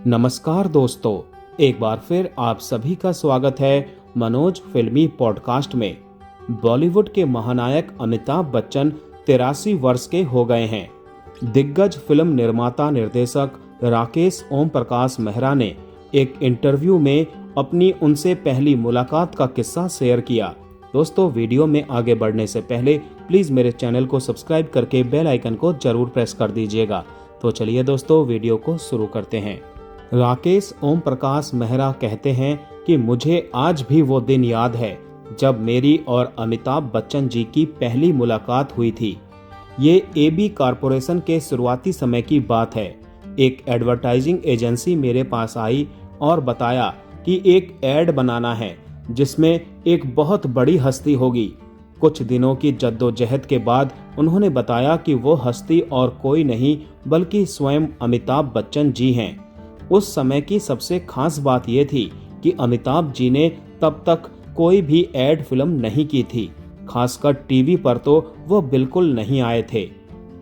नमस्कार दोस्तों, एक बार फिर आप सभी का स्वागत है मनोज फिल्मी पॉडकास्ट में। बॉलीवुड के महानायक अमिताभ बच्चन 83 वर्ष के हो गए हैं। दिग्गज फिल्म निर्माता निर्देशक राकेश ओम प्रकाश मेहरा ने एक इंटरव्यू में अपनी उनसे पहली मुलाकात का किस्सा शेयर किया। दोस्तों, वीडियो में आगे बढ़ने से पहले प्लीज मेरे चैनल को सब्सक्राइब करके बेल आइकन को जरूर प्रेस कर दीजिएगा। तो चलिए दोस्तों, वीडियो को शुरू करते हैं। राकेश ओम प्रकाश मेहरा कहते हैं कि मुझे आज भी वो दिन याद है जब मेरी और अमिताभ बच्चन जी की पहली मुलाकात हुई थी। ये एबी कॉरपोरेशन के शुरुआती समय की बात है। एक एडवर्टाइजिंग एजेंसी मेरे पास आई और बताया कि एक एड बनाना है जिसमें एक बहुत बड़ी हस्ती होगी। कुछ दिनों की जद्दोजहद के बाद उन्होंने बताया कि वो हस्ती और कोई नहीं बल्कि स्वयं अमिताभ बच्चन जी हैं। उस समय की सबसे खास बात यह थी कि अमिताभ जी ने तब तक कोई भी एड फिल्म नहीं की थी, खासकर टीवी पर तो वो बिल्कुल नहीं आए थे।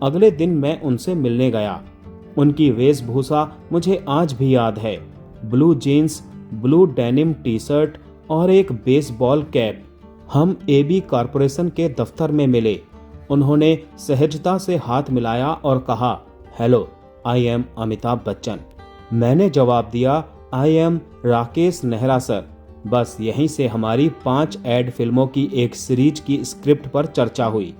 अगले दिन मैं उनसे मिलने गया। उनकी वेशभूषा मुझे आज भी याद है। Blue jeans, blue denim T shirt और एक बेसबॉल कैप। हम एबी कॉरपोरेशन के दफ्तर में मिले। उन्होंने सहजता से हाथ मिलाया और कहा, hello, I am Amitabh Bachchan. मैंने जवाब दिया, I am Rakesh Nehra sir. बस यहीं से हमारी 5 एड फिल्मों की एक सीरीज की स्क्रिप्ट पर चर्चा हुई।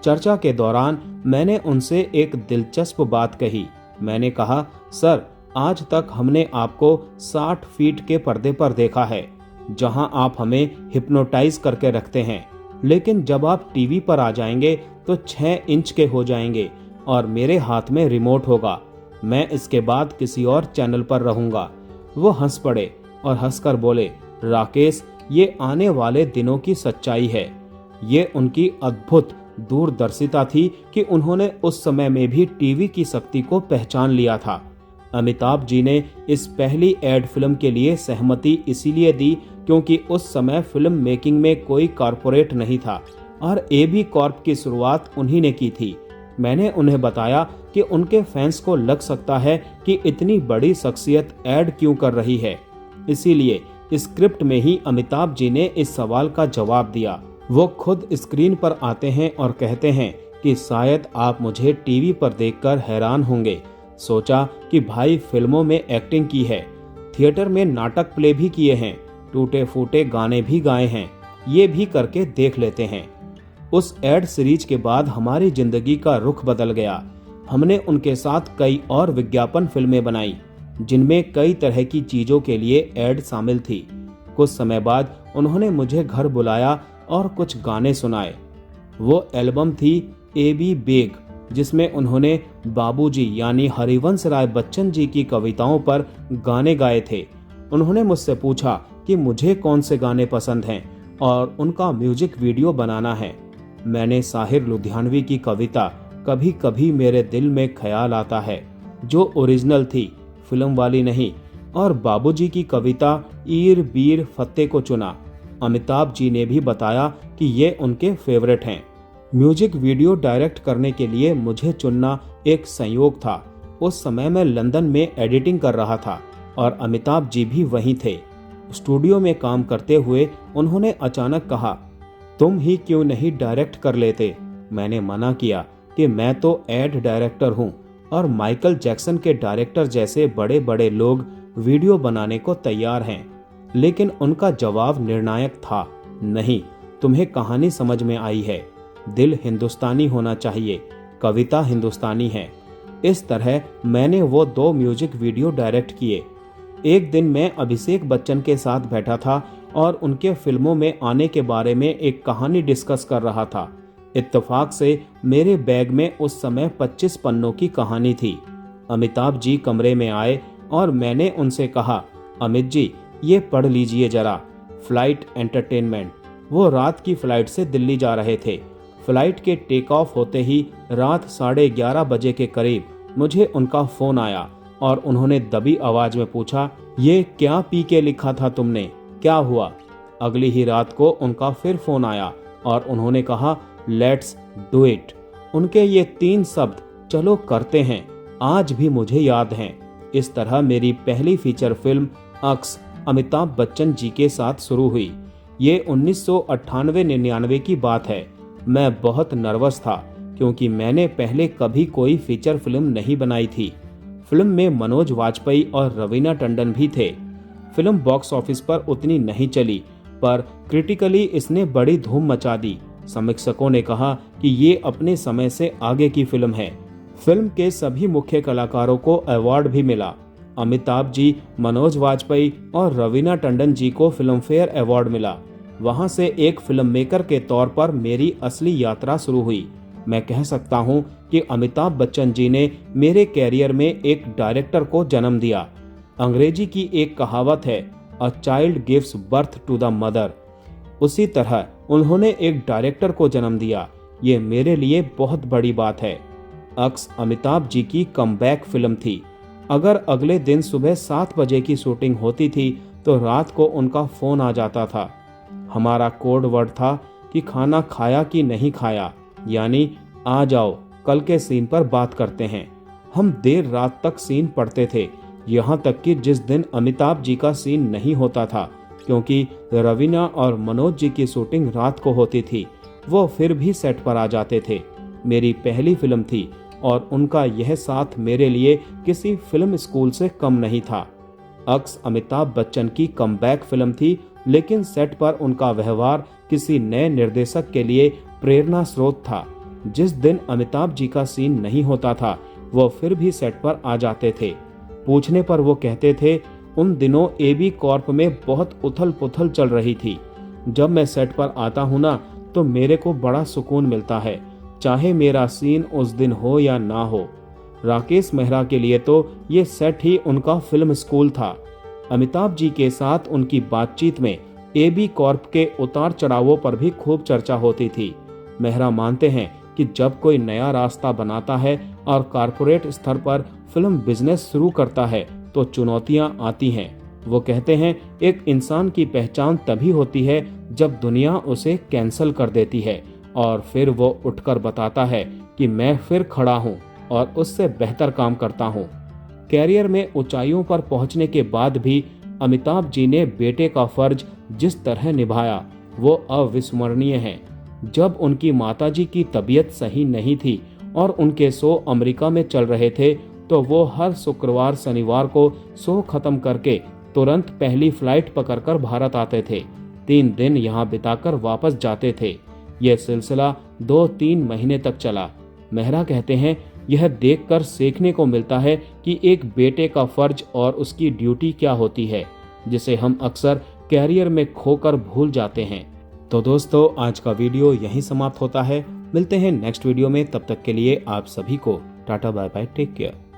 चर्चा के दौरान मैंने उनसे एक दिलचस्प बात कही। मैंने कहा, सर, आज तक हमने आपको 60 फीट के पर्दे पर देखा है, जहां आप हमें हिप्नोटाइज करके रखते हैं, लेकिन जब आप टीवी पर आ जाएंगे तो 6 इंच के हो जाएंगे और मेरे हाथ में रिमोट होगा। मैं इसके बाद किसी और चैनल पर रहूंगा। वो हंस पड़े और हंसकर बोले, राकेश, ये आने वाले दिनों की सच्चाई है। ये उनकी अद्भुत दूरदर्शिता थी कि उन्होंने उस समय में भी टीवी की शक्ति को पहचान लिया था। अमिताभ जी ने इस पहली एड फिल्म के लिए सहमति इसीलिए दी क्योंकि उस समय फिल्म मेकिंग में कोई कॉरपोरेट नहीं था और एबी कॉर्प की शुरुआत उन्हीं ने की थी। मैंने उन्हें बताया कि उनके फैंस को लग सकता है कि इतनी बड़ी शख्सियत ऐड क्यों कर रही है। इसीलिए स्क्रिप्ट में ही अमिताभ जी ने इस सवाल का जवाब दिया। वो खुद स्क्रीन पर आते हैं और कहते हैं कि शायद आप मुझे टीवी पर देखकर हैरान होंगे। सोचा कि भाई, फिल्मों में एक्टिंग की है, थिएटर में नाटक प्ले भी किए हैं, टूटे फूटे गाने भी गाए हैं, ये भी करके देख लेते हैं। उस एड सीरीज के बाद हमारी जिंदगी का रुख बदल गया। हमने उनके साथ कई और विज्ञापन फिल्में बनाई जिनमें कई तरह की चीजों के लिए एड शामिल थी। कुछ समय बाद उन्होंने मुझे घर बुलाया और कुछ गाने सुनाए। वो एल्बम थी एबी बेग, जिसमें उन्होंने बाबूजी यानी हरिवंश राय बच्चन जी की कविताओं पर गाने गाए थे। उन्होंने मुझसे पूछा कि मुझे कौन से गाने पसंद हैं और उनका म्यूजिक वीडियो बनाना है। मैंने साहिर लुधियानवी की कविता कभी कभी मेरे दिल में ख्याल आता है, जो ओरिजिनल थी, फिल्म वाली नहीं, और बाबूजी की कविता ईर बीर फतेह को चुना। अमिताभ जी ने भी बताया कि ये उनके फेवरेट हैं। म्यूजिक वीडियो डायरेक्ट करने के लिए मुझे चुनना एक संयोग था। उस समय मैं लंदन में एडिटिंग कर रहा था और अमिताभ जी भी वहीं थे। स्टूडियो में काम करते हुए उन्होंने अचानक कहा, तुम ही क्यों नहीं डायरेक्ट कर लेते। मैंने मना किया कि मैं तो एड डायरेक्टर हूं और माइकल जैक्सन के डायरेक्टर जैसे बड़े बड़े लोग वीडियो बनाने को तैयार हैं। लेकिन उनका जवाब निर्णायक था, नहीं, तुम्हें कहानी समझ में आई है, दिल हिंदुस्तानी होना चाहिए, कविता हिंदुस्तानी है। इस तरह मैंने वो 2 म्यूजिक वीडियो डायरेक्ट किए। एक दिन मैं अभिषेक बच्चन के साथ बैठा था और उनके फिल्मों में आने के बारे में एक कहानी डिस्कस कर रहा था। इत्तेफाक से मेरे बैग में उस समय 25 पन्नों की कहानी थी। अमिताभ जी कमरे में आए और मैंने उनसे कहा, अमित जी, ये पढ़ लीजिए जरा, फ्लाइट एंटरटेनमेंट। वो रात की फ्लाइट से दिल्ली जा रहे थे। फ्लाइट के टेक ऑफ होते ही रात 11:30 बजे के करीब मुझे उनका फोन आया और उन्होंने दबी आवाज में पूछा, ये क्या पी के लिखा था तुमने, क्या हुआ। अगली ही रात को उनका फिर फोन आया और उन्होंने कहा, लेट्स डू इट। उनके ये 3 शब्द, चलो करते हैं, आज भी मुझे याद हैं। इस तरह मेरी पहली फीचर फिल्म अक्स अमिताभ बच्चन जी के साथ शुरू हुई। ये 1998-99 की बात है। मैं बहुत नर्वस था क्योंकि मैंने पहले कभी कोई फीचर फिल्म नहीं बनाई थी। फिल्म में मनोज वाजपेयी और रवीना टंडन भी थे। फिल्म बॉक्स ऑफिस पर उतनी नहीं चली, पर क्रिटिकली इसने बड़ी धूम मचा दी। समीक्षकों ने कहा कि ये अपने समय से आगे की फिल्म है। फिल्म के सभी मुख्य कलाकारों को अवार्ड भी मिला। अमिताभ जी, मनोज वाजपेयी और रवीना टंडन जी को फिल्म फेयर अवार्ड मिला। वहां से एक फिल्म मेकर के तौर पर मेरी असली यात्रा शुरू हुई। मैं कह सकता हूं कि अमिताभ बच्चन जी ने मेरे कैरियर में एक डायरेक्टर को जन्म दिया। अंग्रेजी की एक कहावत है, a child gives birth to the mother. उसी तरह उन्होंने एक डायरेक्टर को जन्म दिया। ये मेरे लिए बहुत बड़ी बात है। अक्स अमिताभ जी की कमबैक फिल्म थी। अगर अगले दिन सुबह 7 बजे की शूटिंग होती थी तो रात को उनका फोन आ जाता था। हमारा कोड वर्ड था कि खाना खाया कि नहीं खाया, यानी आ जाओ, कल के सीन पर बात करते हैं। हम देर रात तक सीन पढ़ते थे, यहाँ तक कि जिस दिन अमिताभ जी का सीन नहीं होता था, क्योंकि रवीना और मनोज जी की शूटिंग रात को होती थी, वो फिर भी सेट पर आ जाते थे। मेरी पहली फिल्म थी और उनका यह साथ मेरे लिए किसी फिल्म स्कूल से कम नहीं था। अक्स अमिताभ बच्चन की कमबैक फिल्म थी, लेकिन सेट पर उनका व्यवहार किसी नए निर्देशक के लिए प्रेरणा स्रोत था। जिस दिन अमिताभ जी का सीन नहीं होता था, वो फिर भी सेट पर आ जाते थे। पूछने पर वो कहते थे, उन दिनों एबी कॉर्प में बहुत उथल पुथल चल रही थी। जब मैं सेट पर आता हूँ ना, तो मेरे को बड़ा सुकून मिलता है, चाहे मेरा सीन उस दिन हो या ना हो। राकेश मेहरा के लिए तो ये सेट ही उनका फिल्म स्कूल था। अमिताभ जी के साथ उनकी बातचीत में एबी कॉर्प के उतार चढ़ावों पर भी खूब चर्चा होती थी। मेहरा मानते हैं कि जब कोई नया रास्ता बनाता है और कारपोरेट स्तर पर फिल्म बिजनेस शुरू करता है तो चुनौतियां आती हैं। वो कहते हैं, एक इंसान की पहचान तभी होती है जब दुनिया उसे कैंसल कर देती है और फिर वो उठकर बताता है कि मैं फिर खड़ा हूँ और उससे बेहतर काम करता हूँ। कैरियर में ऊंचाइयों पर पहुंचने के बाद भी अमिताभ जी ने बेटे का फर्ज जिस तरह निभाया वो अविस्मरणीय है। जब उनकी माताजी की तबीयत सही नहीं थी और उनके शो अमेरिका में चल रहे थे, तो वो हर शुक्रवार शनिवार को शो खत्म करके तुरंत पहली फ्लाइट पकड़कर भारत आते थे। 3 दिन यहाँ बिताकर वापस जाते थे। यह सिलसिला 2-3 महीने तक चला। मेहरा कहते हैं, यह देखकर सीखने को मिलता है कि एक बेटे का फर्ज और उसकी ड्यूटी क्या होती है, जिसे हम अक्सर कैरियर में खोकर भूल जाते हैं। तो दोस्तों, आज का वीडियो यहीं समाप्त होता है। मिलते हैं नेक्स्ट वीडियो में, तब तक के लिए आप सभी को tata bye bye, take care.